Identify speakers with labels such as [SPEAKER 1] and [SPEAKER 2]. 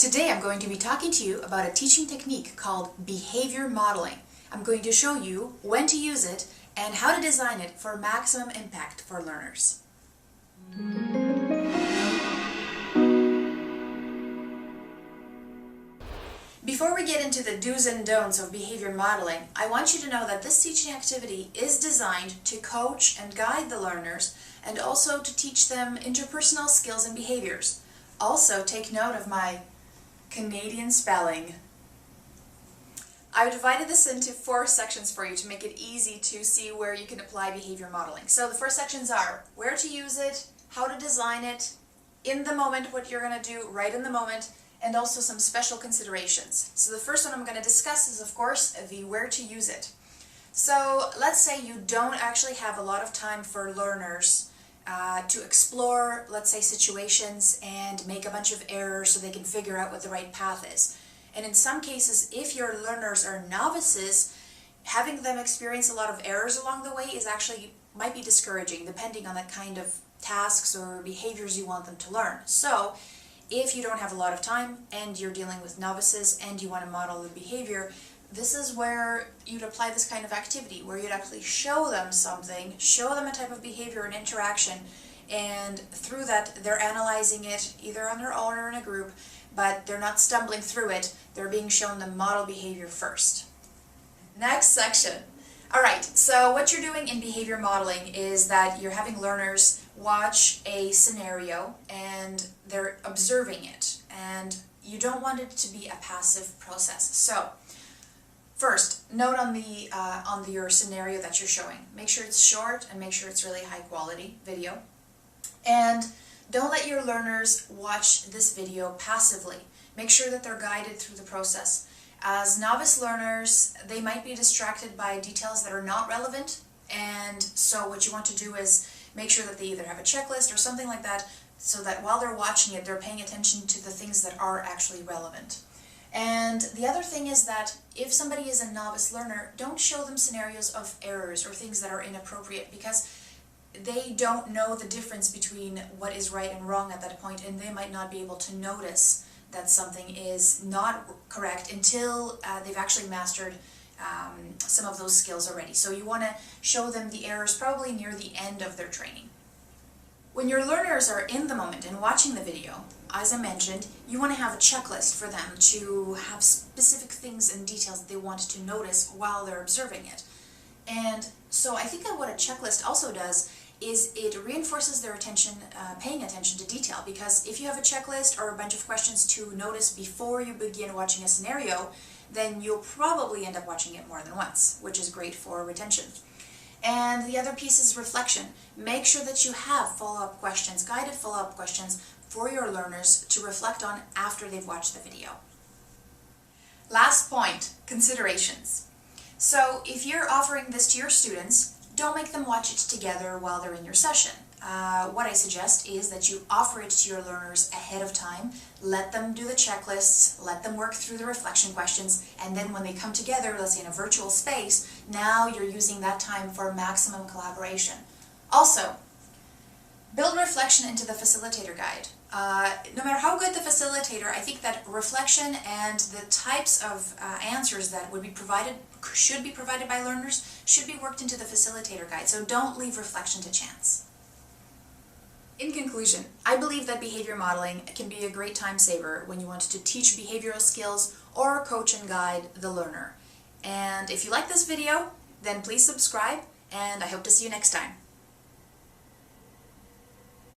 [SPEAKER 1] Today I'm going to be talking to you about a teaching technique called behavior modeling. I'm going to show you when to use it and how to design it for maximum impact for learners. Before we get into the do's and don'ts of behavior modeling, I want you to know that this teaching activity is designed to coach and guide the learners and also to teach them interpersonal skills and behaviors. Also, take note of my Canadian spelling. I've divided this into 4 sections for you to make it easy to see where you can apply behavior modeling. So the first sections are where to use it, how to design it, in the moment, what you're going to do right in the moment, and also some special considerations. So the first one I'm going to discuss is, of course, the where to use it. So let's say you don't actually have a lot of time for learners to explore, let's say, situations and make a bunch of errors so they can figure out what the right path is. And in some cases, if your learners are novices, having them experience a lot of errors along the way is actually might be discouraging, depending on the kind of tasks or behaviors you want them to learn. So if you don't have a lot of time and you're dealing with novices and you want to model the behavior, this is where you'd apply this kind of activity, where you'd actually show them something, show them a type of behavior and interaction, and through that they're analyzing it either on their own or in a group, but they're not stumbling through it, they're being shown the model behavior first. Next section. Alright, so what you're doing in behavior modeling is that you're having learners watch a scenario and they're observing it, and you don't want it to be a passive process. So first, note on your scenario that you're showing. Make sure it's short and make sure it's really high quality video. And don't let your learners watch this video passively. Make sure that they're guided through the process. As novice learners, they might be distracted by details that are not relevant, and so what you want to do is make sure that they either have a checklist or something like that, so that while they're watching it, they're paying attention to the things that are actually relevant. And the other thing is that if somebody is a novice learner, don't show them scenarios of errors or things that are inappropriate, because they don't know the difference between what is right and wrong at that point, and they might not be able to notice that something is not correct until they've actually mastered some of those skills already. So you want to show them the errors probably near the end of their training. When your learners are in the moment and watching the video, as I mentioned, you want to have a checklist for them to have specific things and details that they want to notice while they're observing it. And so I think that what a checklist also does is it reinforces their attention, paying attention to detail, because if you have a checklist or a bunch of questions to notice before you begin watching a scenario, then you'll probably end up watching it more than once, which is great for retention. And the other piece is reflection. Make sure that you have follow-up questions, guided follow-up questions for your learners to reflect on after they've watched the video. Last point, considerations. So if you're offering this to your students, don't make them watch it together while they're in your session. What I suggest is that you offer it to your learners ahead of time, let them do the checklists, let them work through the reflection questions, and then when they come together, let's say in a virtual space, now you're using that time for maximum collaboration. Also, build reflection into the facilitator guide. No matter how good the facilitator, I think that reflection and the types of answers that should be provided by learners should be worked into the facilitator guide, so don't leave reflection to chance. In conclusion, I believe that behavior modeling can be a great time saver when you want to teach behavioral skills or coach and guide the learner. And if you like this video, then please subscribe, and I hope to see you next time.